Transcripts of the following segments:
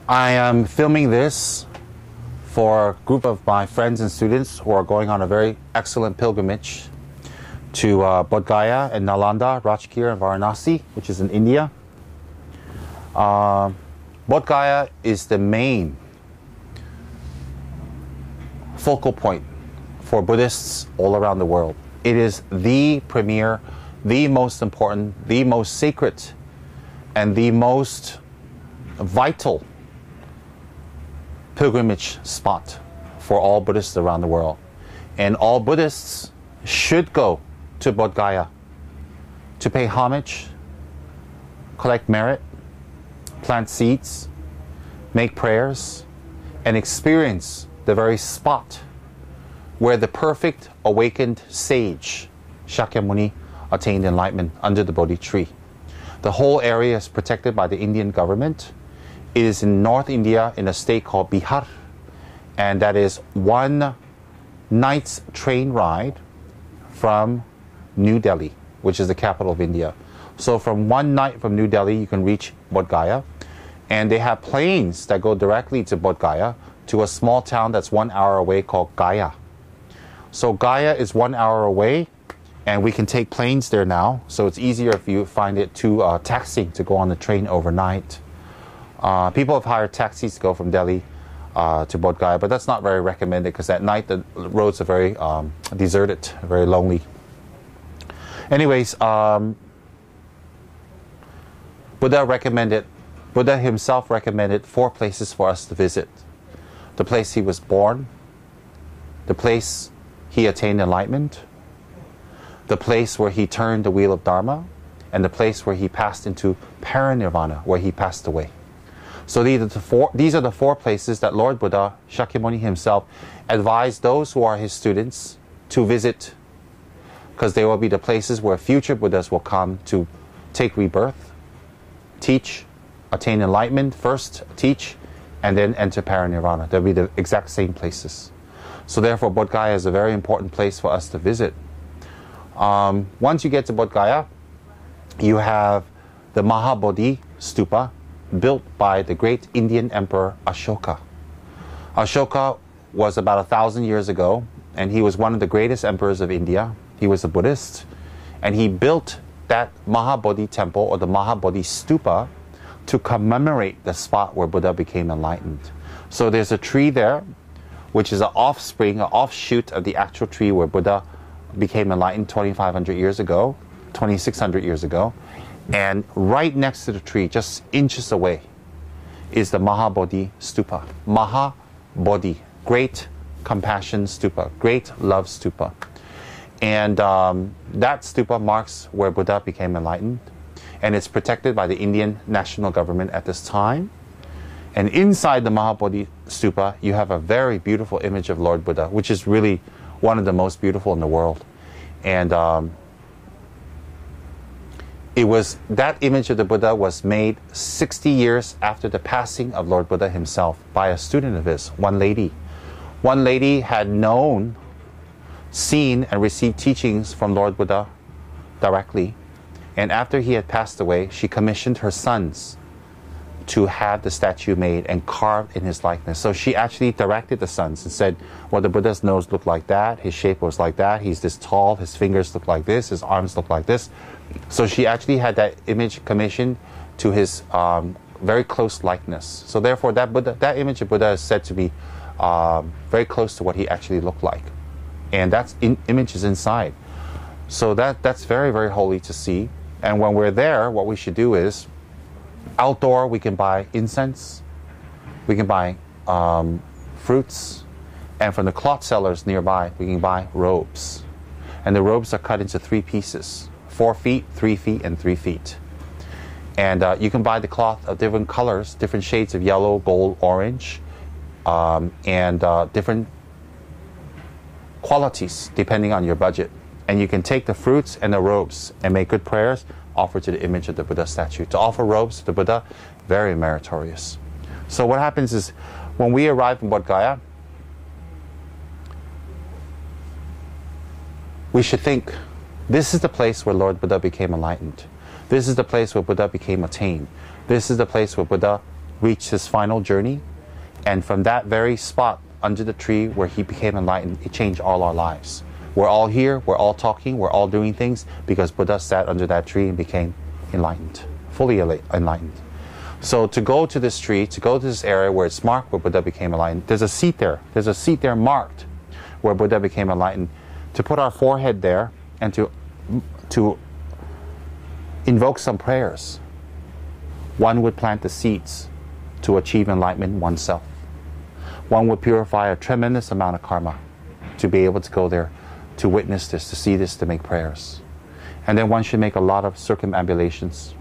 I am filming this for a group of my friends and students who are going on a very excellent pilgrimage to Bodhgaya and Nalanda, Rajgir and Varanasi, which is in India. Bodhgaya is the main focal point for Buddhists all around the world. It is the premier, the most important, the most sacred, and the most vital pilgrimage spot for all Buddhists around the world. And all Buddhists should go to Bodhgaya to pay homage, collect merit, plant seeds, make prayers, and experience the very spot where the perfect awakened sage, Shakyamuni, attained enlightenment under the Bodhi tree. The whole area is protected by the Indian government. It is in North India in a state called Bihar, and that is one night's train ride from New Delhi, which is the capital of India. So from one night from New Delhi, you can reach Bodhgaya, and they have planes that go directly to Bodhgaya, to a small town that's 1 hour away called Gaya. So Gaya is 1 hour away, and we can take planes there now, so it's easier if you find it too taxing to go on the train overnight. People have hired taxis to go from Delhi to Bodhgaya, but that's not very recommended because at night the roads are very deserted, very lonely. Anyways, Buddha himself recommended 4 places for us to visit. The place he was born, the place he attained enlightenment, the place where he turned the wheel of Dharma, and the place where he passed into parinirvana, where he passed away. So these are the 4 places that Lord Buddha, Shakyamuni himself, advised those who are his students to visit, because they will be the places where future Buddhas will come to take rebirth, teach, attain enlightenment, first teach, and then enter parinirvana. They'll be the exact same places. So therefore, Bodhgaya is a very important place for us to visit. Once you get to Bodhgaya, you have the Mahabodhi Stupa, built by the great Indian Emperor Ashoka. Ashoka was about 1,000 years ago, and he was one of the greatest emperors of India. He was a Buddhist, and he built that Mahabodhi temple, or the Mahabodhi Stupa, to commemorate the spot where Buddha became enlightened. So there's a tree there, which is an offspring, an offshoot of the actual tree where Buddha became enlightened 2,500 years ago, 2,600 years ago. And right next to the tree, just inches away, is the Mahabodhi Stupa. Mahabodhi, great compassion stupa, great love stupa. And that stupa marks where Buddha became enlightened. And it's protected by the Indian national government at this time. And inside the Mahabodhi Stupa, you have a very beautiful image of Lord Buddha, which is really one of the most beautiful in the world. And that image of the Buddha was made 60 years after the passing of Lord Buddha himself by a student of his, one lady. One lady had seen and received teachings from Lord Buddha directly. And after he had passed away, she commissioned her sons to have the statue made and carved in his likeness. So she actually directed the sons and said, well, the Buddha's nose looked like that, his shape was like that, he's this tall, his fingers look like this, his arms look like this. So she actually had that image commissioned to his very close likeness. So therefore that image of Buddha is said to be very close to what he actually looked like. And that image is inside. So that's very, very holy to see. And when we're there, what we should do is, outdoor we can buy incense, we can buy fruits, and from the cloth sellers nearby we can buy robes. And the robes are cut into 3 pieces, 4 feet, 3 feet, and 3 feet. And you can buy the cloth of different colors, different shades of yellow, gold, orange, and different qualities depending on your budget. And you can take the fruits and the robes and make good prayers, offer to the image of the Buddha statue. To offer robes to the Buddha, very meritorious. So what happens is, when we arrive in Bodhgaya, we should think, this is the place where Lord Buddha became enlightened. This is the place where Buddha became attained. This is the place where Buddha reached his final journey. And from that very spot under the tree where he became enlightened, it changed all our lives. We're all here, we're all talking, we're all doing things because Buddha sat under that tree and became enlightened, fully enlightened. So to go to this tree, to go to this area where it's marked where Buddha became enlightened, there's a seat there. There's a seat there marked where Buddha became enlightened. To put our forehead there and to invoke some prayers. One would plant the seeds to achieve enlightenment oneself. One would purify a tremendous amount of karma to be able to go there, to witness this, to see this, to make prayers. And then one should make a lot of circumambulations.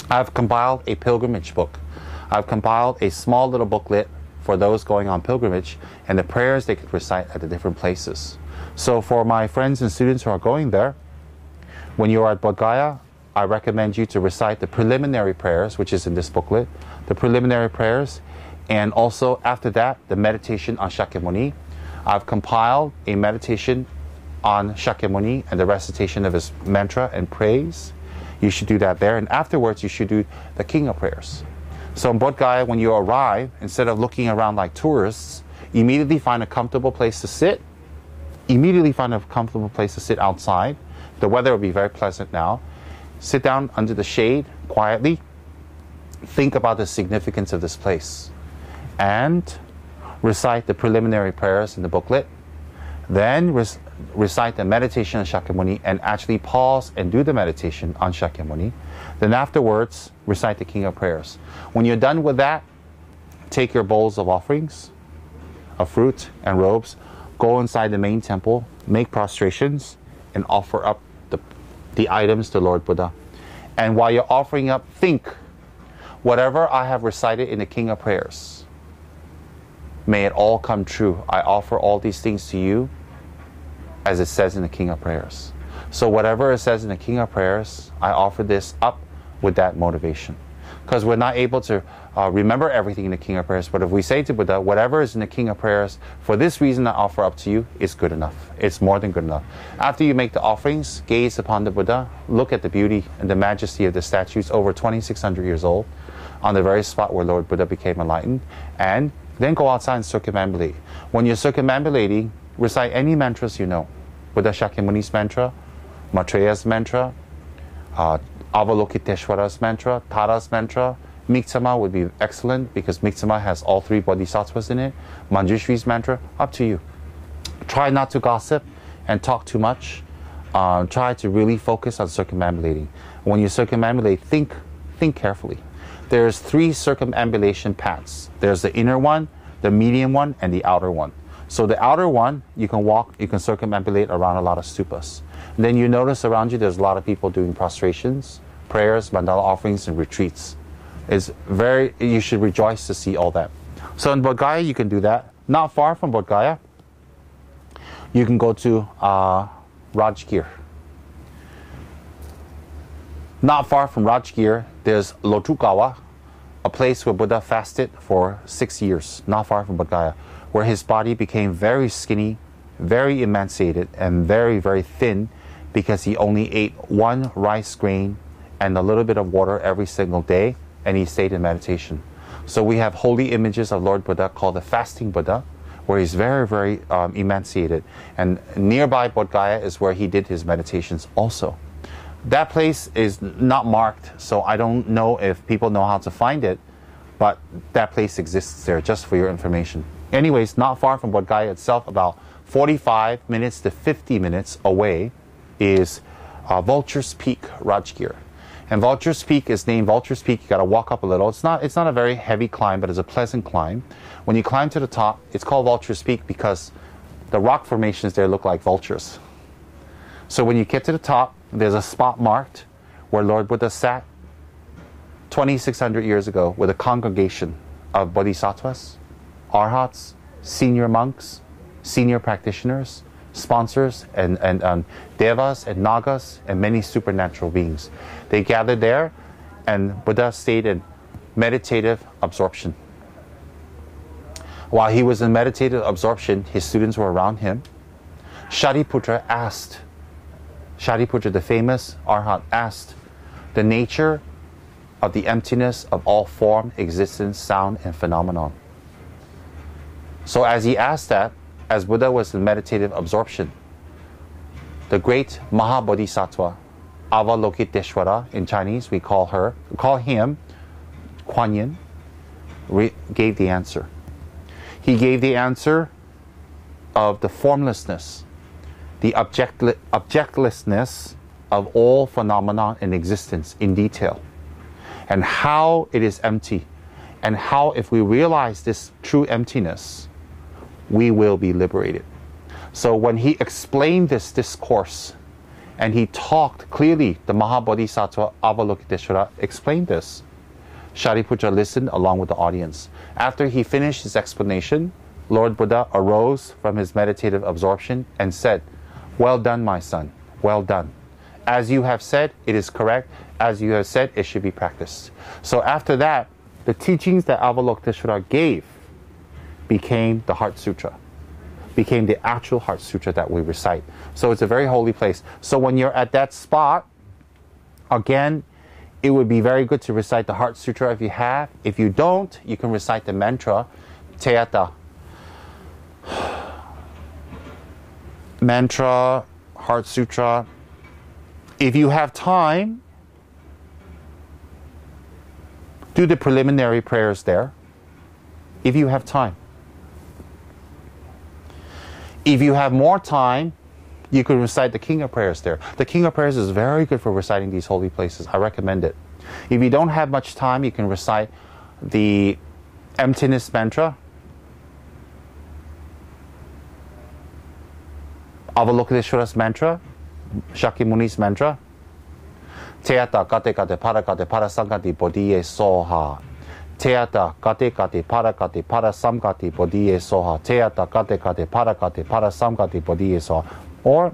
I've compiled a pilgrimage book. I've compiled a small little booklet for those going on pilgrimage and the prayers they could recite at the different places. So for my friends and students who are going there, when you are at Bodhgaya, I recommend you to recite the preliminary prayers, which is in this booklet, the preliminary prayers, and also after that, the meditation on Shakyamuni. I've compiled a meditation on Shakyamuni and the recitation of his mantra and praise. You should do that there. And afterwards, you should do the King of Prayers. So in Bodhgaya, when you arrive, instead of looking around like tourists, immediately find a comfortable place to sit. Immediately find a comfortable place to sit outside. The weather will be very pleasant now. Sit down under the shade quietly. Think about the significance of this place. And recite the preliminary prayers in the booklet. Then recite the meditation on Shakyamuni and actually pause and do the meditation on Shakyamuni. Then afterwards, recite the King of Prayers. When you're done with that, take your bowls of offerings, of fruit and robes, go inside the main temple, make prostrations, and offer up the items to Lord Buddha. And while you're offering up, think, whatever I have recited in the King of Prayers, may it all come true. I offer all these things to you as it says in the King of Prayers. So whatever it says in the King of Prayers, I offer this up with that motivation. Because we're not able to remember everything in the King of Prayers, but if we say to Buddha, whatever is in the King of Prayers, for this reason I offer up to you, is good enough. It's more than good enough. After you make the offerings, gaze upon the Buddha, look at the beauty and the majesty of the statues over 2,600 years old, on the very spot where Lord Buddha became enlightened, and then go outside and circumambulate. When you're circumambulating, recite any mantras you know. Buddha Shakyamuni's mantra, Maitreya's mantra, Avalokiteshvara's mantra, Tara's mantra. Miksama would be excellent because Miksama has all three bodhisattvas in it. Manjushri's mantra, up to you. Try not to gossip and talk too much. Try to really focus on circumambulating. When you circumambulate, think carefully. There's 3 circumambulation paths. There's the inner one, the medium one, and the outer one. So the outer one, you can walk, you can circumambulate around a lot of stupas. And then you notice around you there's a lot of people doing prostrations, prayers, mandala offerings, and retreats. You should rejoice to see all that. So in Bodhgaya, you can do that. Not far from Bodhgaya, you can go to Rajgir. Not far from Rajgir, there's Lotukawa, a place where Buddha fasted for 6 years, not far from Bodhgaya, where his body became very skinny, very emaciated, and very, very thin because he only ate 1 rice grain and a little bit of water every single day, and he stayed in meditation. So we have holy images of Lord Buddha called the fasting Buddha, where he's very, very emaciated. And nearby Bodhgaya is where he did his meditations also. That place is not marked, so I don't know if people know how to find it, but that place exists there, just for your information. Anyways, not far from Bodhgaya itself, about 45 minutes to 50 minutes away, is Vulture's Peak, Rajgir. And Vulture's Peak is named Vulture's Peak. You got to walk up a little. It's not a very heavy climb, but it's a pleasant climb. When you climb to the top, it's called Vulture's Peak because the rock formations there look like vultures. So when you get to the top, there's a spot marked where Lord Buddha sat 2,600 years ago with a congregation of bodhisattvas, arhats, senior monks, senior practitioners, sponsors, and devas and nagas and many supernatural beings. They gathered there, and Buddha stayed in meditative absorption. While he was in meditative absorption, his students were around him. Shariputra, the famous arhat, asked the nature of the emptiness of all form, existence, sound, and phenomenon. So as he asked that, as Buddha was in meditative absorption, the great Mahabodhisattva, Avalokiteshvara in Chinese, we call him, Kuan Yin, gave the answer. He gave the answer of the formlessness, the objectlessness of all phenomena in existence in detail, and how it is empty, and how if we realize this true emptiness, we will be liberated. So when he explained this discourse, and he talked clearly, the Mahabodhisattva Avalokiteshvara explained this. Shariputra listened along with the audience. After he finished his explanation, Lord Buddha arose from his meditative absorption and said, "Well done, my son, well done. As you have said, it is correct. As you have said, it should be practiced." So after that, the teachings that Avalokiteshvara gave became the Heart Sutra, became the actual Heart Sutra that we recite. So it's a very holy place. So when you're at that spot, again, it would be very good to recite the Heart Sutra if you have. If you don't, you can recite the mantra, Teata. Mantra, Heart Sutra. If you have time, do the preliminary prayers there. If you have time. If you have more time, you can recite the King of Prayers there. The King of Prayers is very good for reciting these holy places. I recommend it. If you don't have much time, you can recite the emptiness mantra, Avalokiteshvara's mantra, Shakyamuni's mantra, Teata kate kate para samkati bodhiye soha. Teata kate kate para samkati bodhiye soha. Teata kate kate para samkati bodhiye soha. Or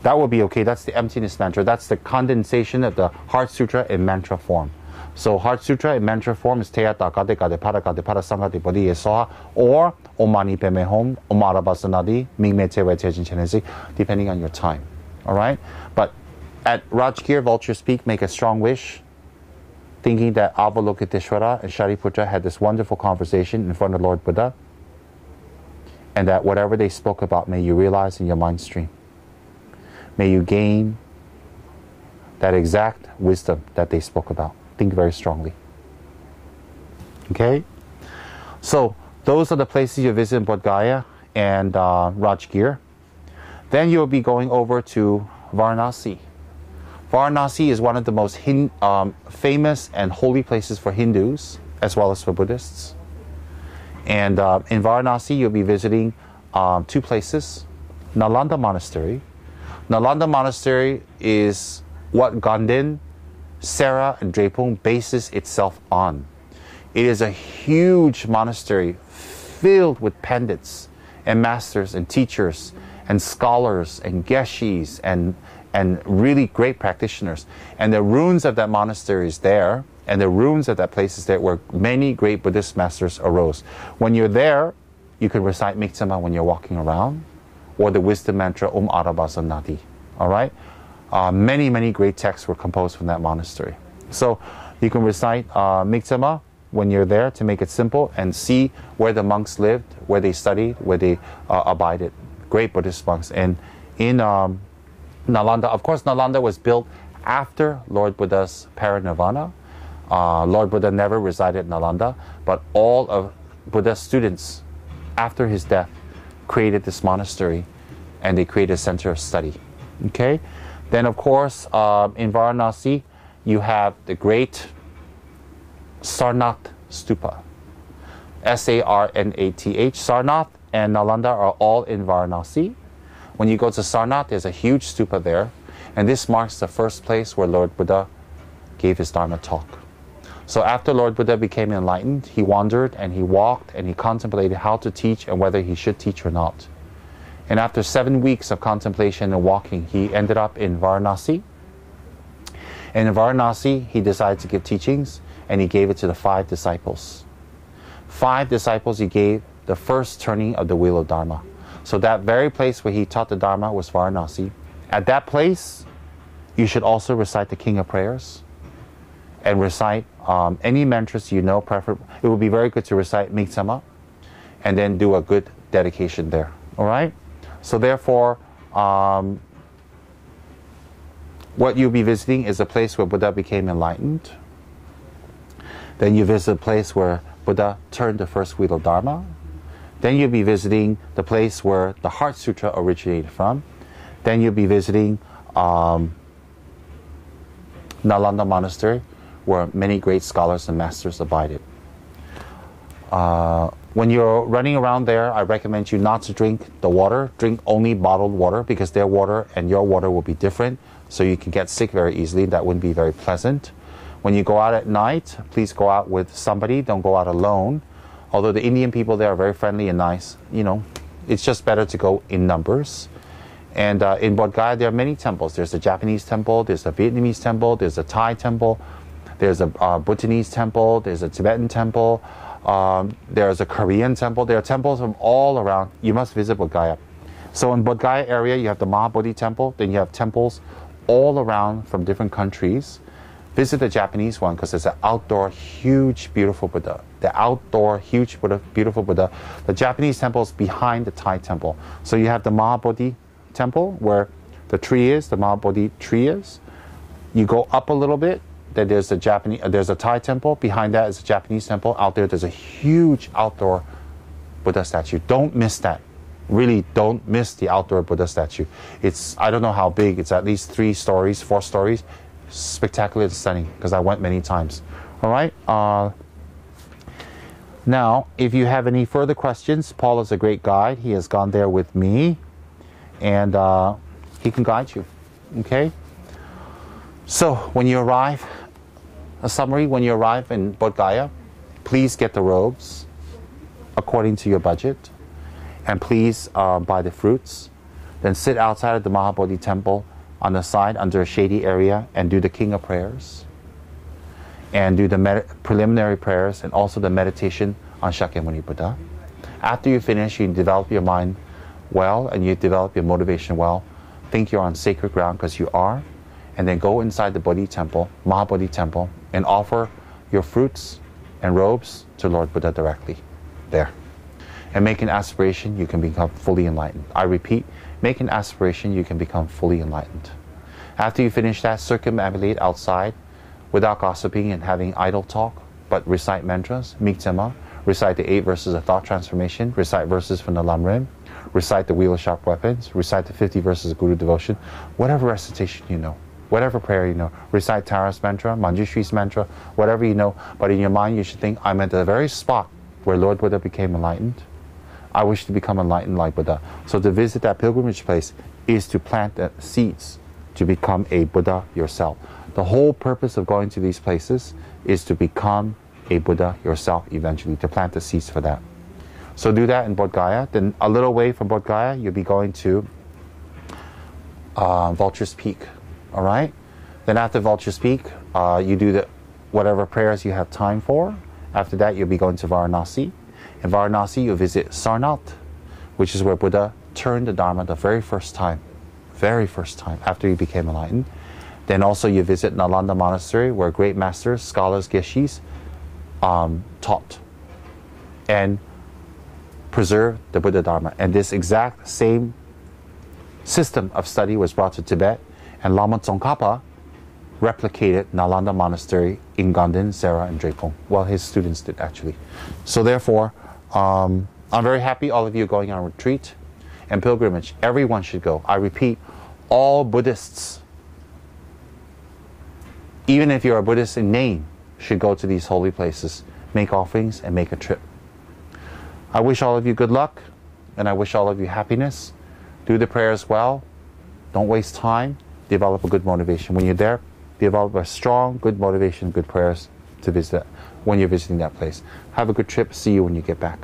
that would be okay. That's the emptiness mantra. That's the condensation of the Heart Sutra in mantra form. So Heart Sutra in mantra form is Teata kate kate para samkati bodhiye soha, or Omani peme hom, Omarabasanadi, Mingme tewe tejin chenezi, depending on your time. All right? But at Rajgir, Vulture's Peak, make a strong wish, thinking that Avalokiteshvara and Shariputra had this wonderful conversation in front of Lord Buddha, and that whatever they spoke about, may you realize in your mind stream. May you gain that exact wisdom that they spoke about. Think very strongly. Okay? So, those are the places you visit in Bodhgaya and Rajgir. Then you'll be going over to Varanasi. Varanasi is one of the most famous and holy places for Hindus as well as for Buddhists. And in Varanasi, you'll be visiting two places. Nalanda Monastery. Nalanda Monastery is what Ganden, Sera, and Drepung bases itself on. It is a huge monastery filled with pandits and masters and teachers and scholars and geshis and really great practitioners. And the ruins of that monastery is there, and the ruins of that place is there where many great Buddhist masters arose. When you're there, you can recite Miksama when you're walking around, or the wisdom mantra Om Arabasa Nati. All right? Many great texts were composed from that monastery. So you can recite Miksama when you're there to make it simple and see where the monks lived, where they studied, where they abided. Great Buddhist monks. And in Nalanda, of course, Nalanda was built after Lord Buddha's parinirvana. Lord Buddha never resided in Nalanda, but all of Buddha's students, after his death, created this monastery, and they created a center of study. Okay? Then, of course, in Varanasi, you have the great Sarnath Stupa. Sarnath. Sarnath and Nalanda are all in Varanasi. When you go to Sarnath, there's a huge stupa there, and this marks the first place where Lord Buddha gave his Dharma talk. So after Lord Buddha became enlightened, he wandered and he walked and he contemplated how to teach and whether he should teach or not. And after 7 weeks of contemplation and walking, he ended up in Varanasi. And in Varanasi, he decided to give teachings, and he gave it to the 5 disciples. 5 disciples he gave the first turning of the wheel of Dharma. So that very place where he taught the Dharma was Varanasi. At that place, you should also recite the King of Prayers. and recite any mantras you know. It would be very good to recite Miksama and then do a good dedication there. All right? So therefore, what you'll be visiting is a place where Buddha became enlightened. Then you visit a place where Buddha turned the first wheel of Dharma. Then you'll be visiting the place where the Heart Sutra originated from. Then you'll be visiting Nalanda Monastery, where many great scholars and masters abided. When you're running around there, I recommend you not to drink the water. Drink only bottled water, because their water and your water will be different, so you can get sick very easily. That wouldn't be very pleasant. When you go out at night, please go out with somebody. Don't go out alone. Although the Indian people there are very friendly and nice, you know, it's just better to go in numbers. And in Bodhgaya, there are many temples. There's a Japanese temple, there's a Vietnamese temple, there's a Thai temple, there's a Bhutanese temple, there's a Tibetan temple, there's a Korean temple. There are temples from all around. You must visit Bodhgaya. So in Bodhgaya area, you have the Mahabodhi temple, then you have temples all around from different countries. Visit the Japanese one, because it's an outdoor, huge, beautiful Buddha. The outdoor, huge, beautiful Buddha. The Japanese temple is behind the Thai temple. So you have the Mahabodhi temple, where the tree is, the Mahabodhi tree is. You go up a little bit, then there's a Thai temple. Behind that is a Japanese temple. Out there's a huge outdoor Buddha statue. Don't miss that. Really don't miss the outdoor Buddha statue. It's, I don't know how big, it's at least 3 stories, 4 stories. Spectacular and stunning, because I went many times. All right. Now, if you have any further questions, Paul is a great guide. He has gone there with me, and he can guide you. Okay. So when you arrive, a summary: when you arrive in Bodhgaya, please get the robes according to your budget, and please buy the fruits. Then sit outside of the Mahabodhi temple on the side under a shady area and do the King of Prayers, and do the preliminary prayers, and also the meditation on Shakyamuni Buddha. After you finish, you develop your mind well and you develop your motivation well. Think you're on sacred ground, because you are. And then go inside the Bodhi temple, Mahabodhi temple, and offer your fruits and robes to Lord Buddha directly there. And make an aspiration you can become fully enlightened. I repeat, make an aspiration you can become fully enlightened. After you finish that, circumambulate outside without gossiping and having idle talk, but recite mantras, Miksema, recite the 8 verses of thought transformation, recite verses from the Lamrim, recite the Wheel of Sharp Weapons, recite the 50 verses of Guru Devotion, whatever recitation you know, whatever prayer you know, recite Tara's mantra, Manjushri's mantra, whatever you know, but in your mind you should think, I'm at the very spot where Lord Buddha became enlightened. I wish to become enlightened like Buddha. So to visit that pilgrimage place is to plant the seeds to become a Buddha yourself. The whole purpose of going to these places is to become a Buddha yourself eventually, to plant the seeds for that. So do that in Bodhgaya. Then a little way from Bodhgaya, you'll be going to Vulture's Peak. All right? Then after Vulture's Peak, you do whatever prayers you have time for. After that, you'll be going to Varanasi. In Varanasi, you visit Sarnath, which is where Buddha turned the Dharma the very first time after he became enlightened. Then also you visit Nalanda Monastery, where great masters, scholars, geshis taught and preserved the Buddha Dharma. And this exact same system of study was brought to Tibet, and Lama Tsongkhapa replicated Nalanda Monastery in Ganden, Sera, and Drepung. Well, his students did actually. So therefore, I'm very happy all of you are going on retreat and pilgrimage. Everyone should go. I repeat, all Buddhists, even if you're a Buddhist in name, should go to these holy places, make offerings, and make a trip. I wish all of you good luck, and I wish all of you happiness. Do the prayers well. Don't waste time. Develop a good motivation. When you're there, develop a strong, good motivation, good prayers to visit when you're visiting that place. Have a good trip. See you when you get back.